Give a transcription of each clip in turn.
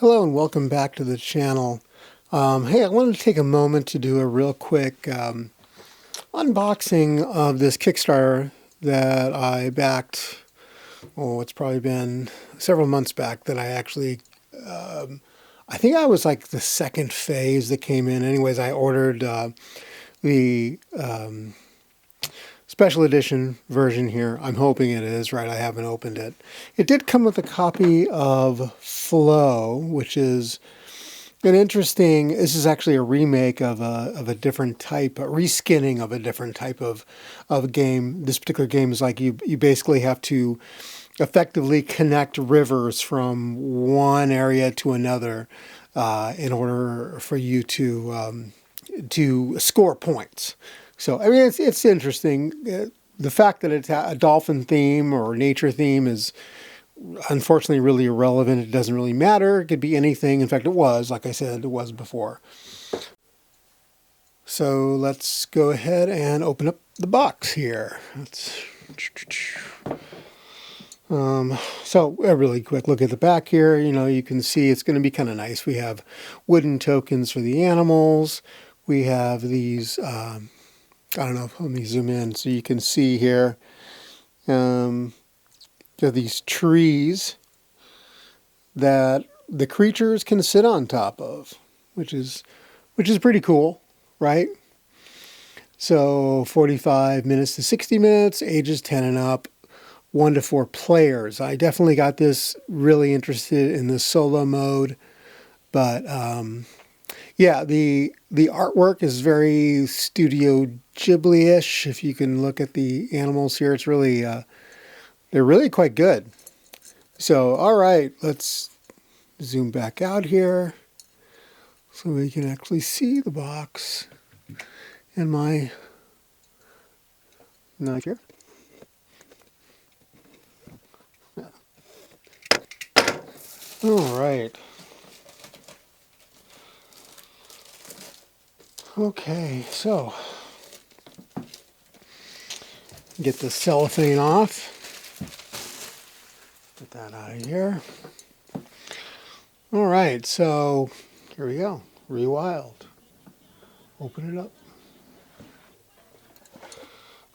Hello and welcome back to the channel. Hey, I wanted to take a moment to do a real quick unboxing of this Kickstarter that I backed. Oh, it's probably been several months back that I actually, I think I was like the second phase that came in. Anyways, I ordered the special edition version here. I'm hoping it is, right? I haven't opened it. It did come with a copy of Flow, which is an interesting, this is actually a remake of a different type, a reskinning of a different type of game. This particular game is like you basically have to effectively connect rivers from one area to another in order for you to score points. So, I mean, it's interesting. The fact that it's a dolphin theme or nature theme is unfortunately really irrelevant. It doesn't really matter. It could be anything. In fact, it was, like I said, it was before. So let's go ahead and open up the box here. So a really quick look at the back here. You know, you can see it's going to be kind of nice. We have wooden tokens for the animals. We have these, I don't know, let me zoom in so you can see here. There are these trees that the creatures can sit on top of, which is pretty cool, right? So 45 minutes to 60 minutes, ages 10 and up, 1 to 4 players. I definitely got this really interested in the solo mode, but yeah, the artwork is very Studio Ghibli-ish. If you can look at the animals here, it's really they're really quite good. So, all right, let's zoom back out here so we can actually see the box and my knife here. All right. Okay, so get the cellophane off. Get that out of here. All right, so here we go. Rewild. Open it up.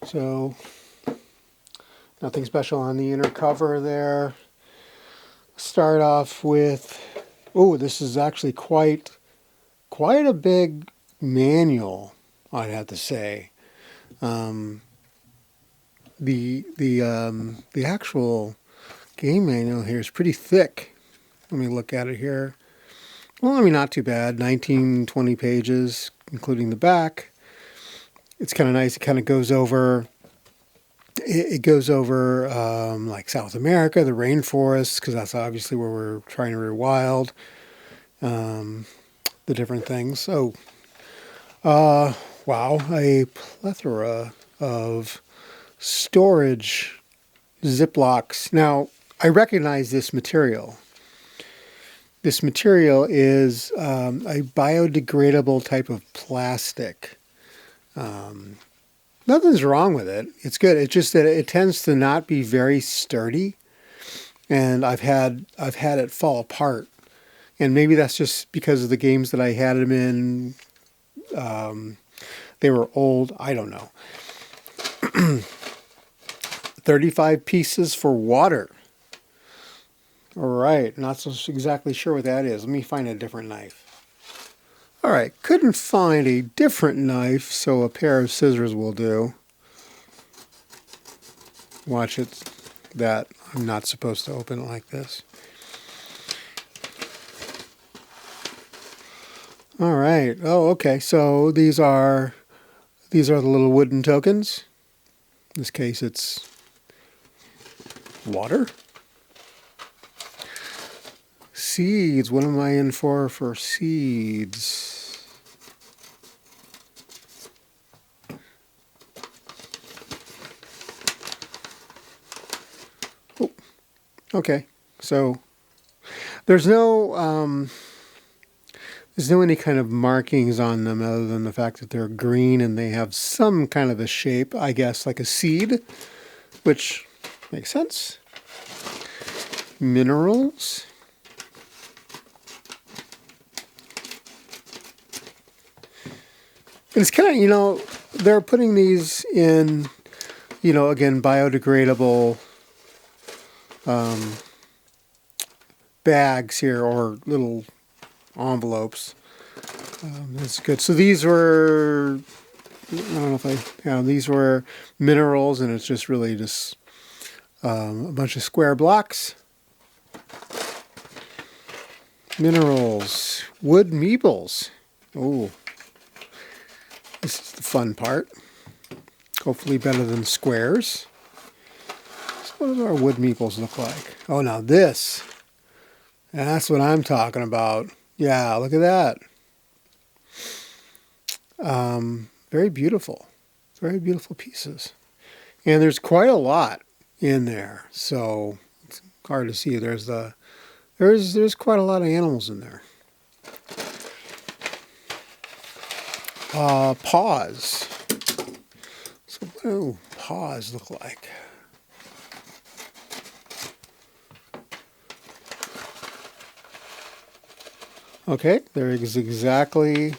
So nothing special on the inner cover there. Start off with, oh, this is actually quite a big manual, I'd have to say. The actual game manual here is pretty thick. Let me look at it here. Well, I mean, not too bad. 19, 20 pages, including the back. It's kind of nice. It kind of goes over, like South America, the rainforests, because that's obviously where we're trying to rewild the different things. So, wow, a plethora of storage Ziplocs. Now, I recognize this material. This material is a biodegradable type of plastic. Nothing's wrong with it. It's good. It's just that it tends to not be very sturdy, and I've had it fall apart. And maybe that's just because of the games that I had them in. They were old. I don't know. 35 pieces for water. All right, not so exactly sure what that is. Let me find a different knife. All right, couldn't find a different knife, so a pair of scissors will do. Watch it, that I'm not supposed to open it like this. All right, oh, okay, so these are the little wooden tokens. In this case, it's water. Seeds. What am I in for seeds? Oh, okay. So there's no any kind of markings on them other than the fact that they're green and they have some kind of a shape, I guess, like a seed, which makes sense. Minerals. And it's kind of, they're putting these in, again, biodegradable bags here, or little envelopes. That's good. So these were, I don't know if these were minerals, and it's just really just a bunch of square blocks. Minerals. Wood meeples. Oh, this is the fun part. Hopefully better than squares. So what do our wood meeples look like? Oh, now this. That's what I'm talking about. Yeah, look at that. Very beautiful. Very beautiful pieces. And there's quite a lot in there. So it's hard to see. There's quite a lot of animals in there. Paws. So what do paws look like? Okay, there is exactly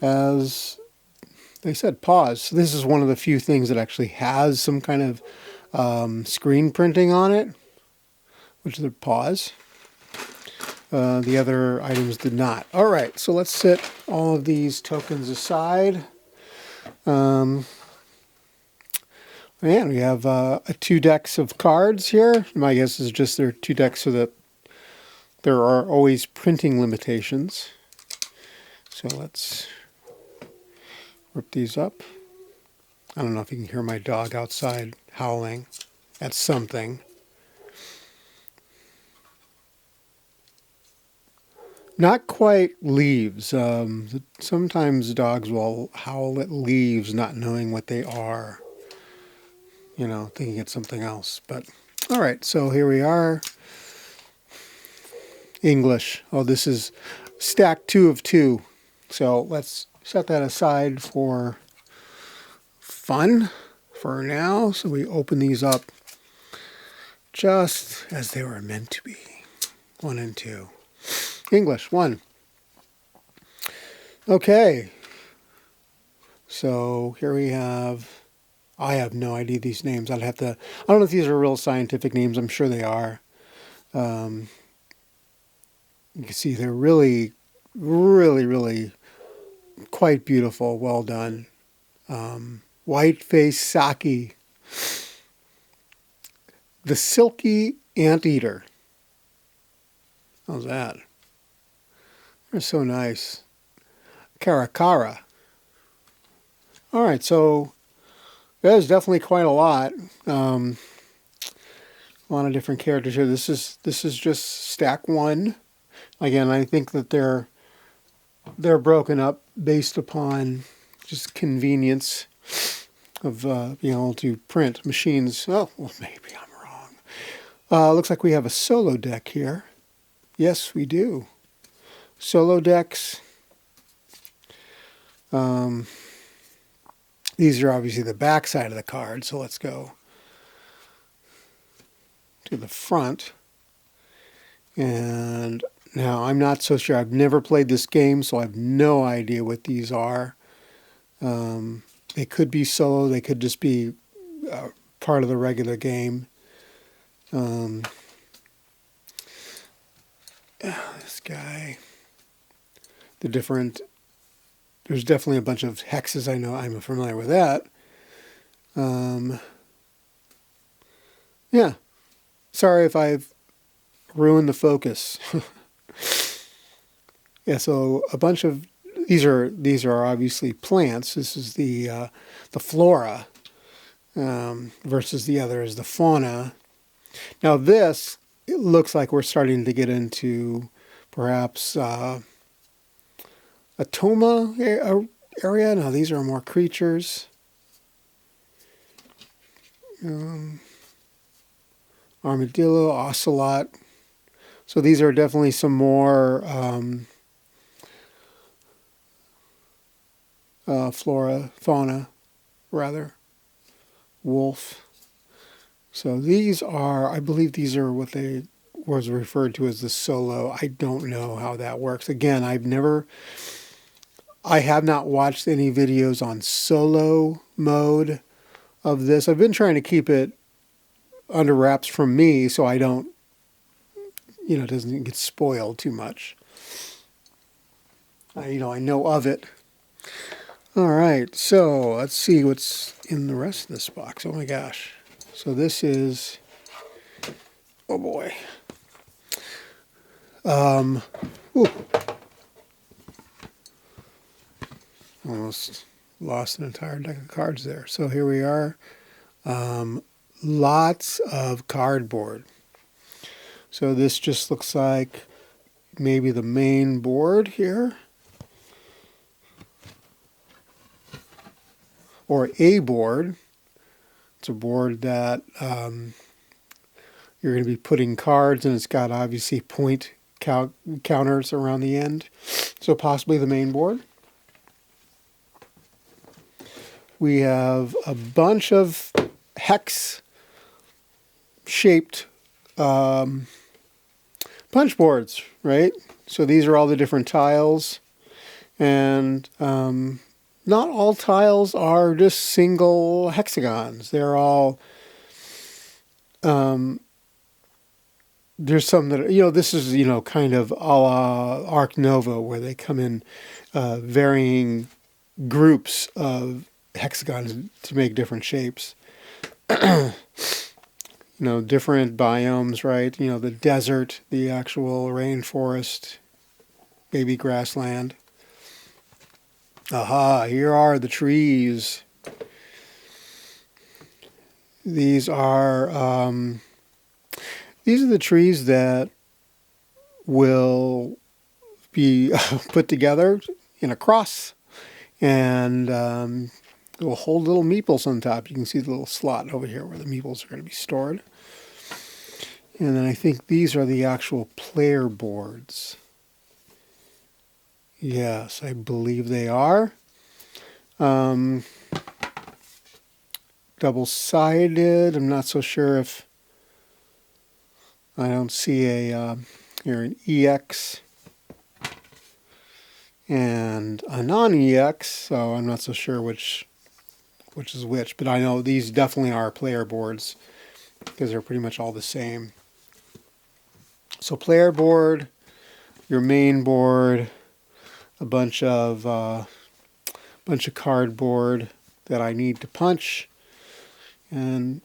as they said, paws. So this is one of the few things that actually has some kind of screen printing on it, which is the paws. The other items did not. All right, so let's set all of these tokens aside. And we have 2 decks of cards here. My guess is just there are 2 decks so that there are always printing limitations. So let's rip these up. I don't know if you can hear my dog outside howling at something. Not quite leaves. Sometimes dogs will howl at leaves not knowing what they are. Thinking it's something else. But, all right, so here we are. English. Oh, this is stack 2 of 2. So let's set that aside for fun for now. So we open these up just as they were meant to be. 1 and 2. English, 1. Okay. So here we have, I have no idea these names. I don't know if these are real scientific names. I'm sure they are. You can see they're really, really, really quite beautiful. Well done. White-faced sake. The silky anteater. How's that? They're so nice. Caracara. All right, so there's definitely quite a lot. A lot of different characters here. This is just stack 1. Again, I think that they're broken up based upon just convenience of being able to print machines. Oh, well, maybe I'm wrong. Looks like we have a solo deck here. Yes, we do. Solo decks. These are obviously the back side of the card, so let's go to the front. And now I'm not so sure. I've never played this game, so I have no idea what these are. They could be solo. They could just be part of the regular game. This guy. There's definitely a bunch of hexes. I know I'm familiar with that. Yeah. Sorry if I've ruined the focus. Yeah, so a bunch of these are obviously plants. This is the flora versus the other is the fauna. Now this, it looks like we're starting to get into perhaps a toma area. Now these are more creatures. Armadillo, ocelot. So these are definitely some more fauna, rather. Wolf. So these are, I believe these are what they was referred to as the solo. I don't know how that works. Again, I've never I have not watched any videos on solo mode of this. I've been trying to keep it under wraps from me so I don't, it doesn't get spoiled too much. I know of it. All right, so let's see what's in the rest of this box. Oh my gosh. So this is, oh boy. Ooh. Almost lost an entire deck of cards there. So here we are. Lots of cardboard. So this just looks like maybe the main board here. Or a board. It's a board that you're going to be putting cards, and it's got obviously point counters around the end. So possibly the main board. We have a bunch of hex-shaped punch boards, right? So these are all the different tiles. And not all tiles are just single hexagons. They're all... there's some that, this is, kind of a la Arc Nova, where they come in varying groups of hexagons to make different shapes. Different biomes, right? The desert, the actual rainforest, baby grassland. Aha, here are the trees. These are the trees that will be put together in a cross, and it will hold little meeples on top. You can see the little slot over here where the meeples are going to be stored. And then I think these are the actual player boards. Yes, I believe they are. Double-sided. I'm not so sure if... I don't see here an EX and a non-EX, so I'm not so sure which is which. But I know these definitely are player boards because they're pretty much all the same. So player board, your main board, a bunch of cardboard that I need to punch and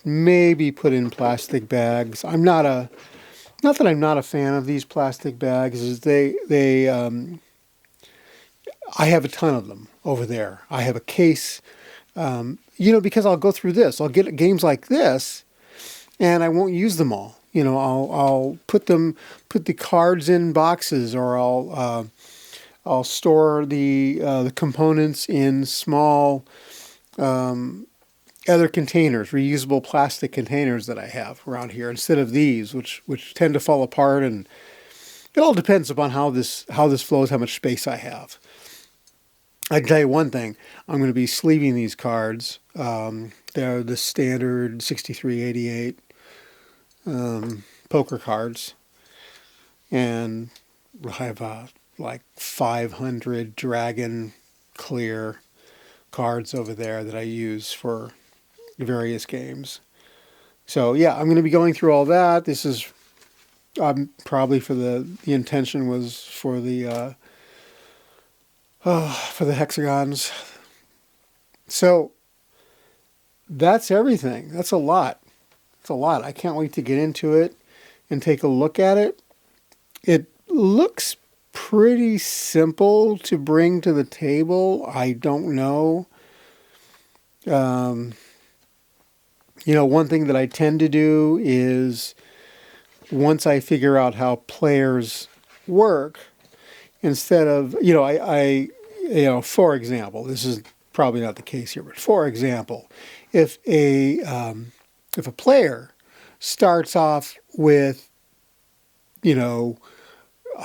maybe put in plastic bags. Not that I'm not a fan of these plastic bags. I have a ton of them over there. I have a case, because I'll go through this. I'll get games like this, and I won't use them all. I'll put the cards in boxes, or I'll store the components in small other containers, reusable plastic containers that I have around here, instead of these, which tend to fall apart. And it all depends upon how this flows, how much space I have. I can tell you one thing: I'm going to be sleeving these cards. They're the standard 6388 poker cards, and I have like 500 Dragon clear cards over there that I use for various games. So yeah, I'm going to be going through all that. This is probably for the intention was for the hexagons. So that's everything. That's a lot. It's a lot. I can't wait to get into it and take a look at it. It looks pretty simple to bring to the table. I don't know. One thing that I tend to do is, once I figure out how players work, instead of, for example, this is probably not the case here, but for example, if a player starts off with,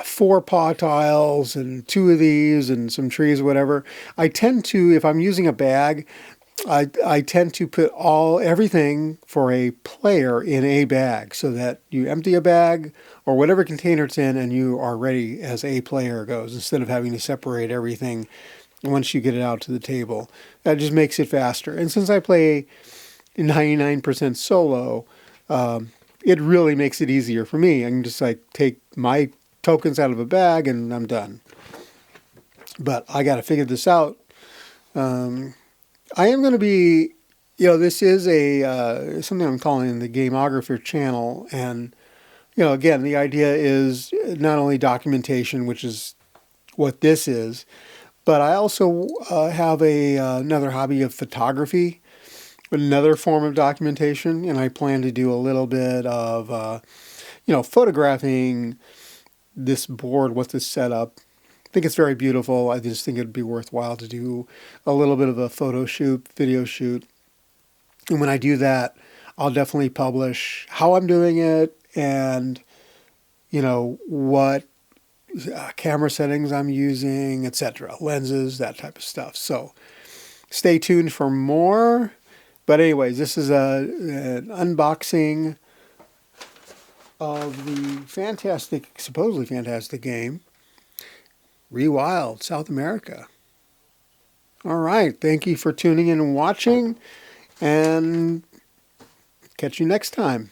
4 paw tiles and 2 of these and some trees or whatever, I tend to, if I'm using a bag, I tend to put everything for a player in a bag so that you empty a bag or whatever container it's in and you are ready as a player goes instead of having to separate everything once you get it out to the table. That just makes it faster. And since I play 99% solo, it really makes it easier for me. I can just like take my tokens out of a bag and I'm done. But I got to figure this out. I am going to be, this is something I'm calling the Gameographer channel. And, again, the idea is not only documentation, which is what this is, but I also have another hobby of photography, another form of documentation. And I plan to do a little bit of, photographing this board, what this setup. I think it's very beautiful. I just think it'd be worthwhile to do a little bit of a photo shoot, video shoot. And when I do that, I'll definitely publish how I'm doing it and, what camera settings I'm using, etc., lenses, that type of stuff. So stay tuned for more. But anyways, this is an unboxing of the supposedly fantastic game, Rewild South America. All right. Thank you for tuning in and watching, and catch you next time.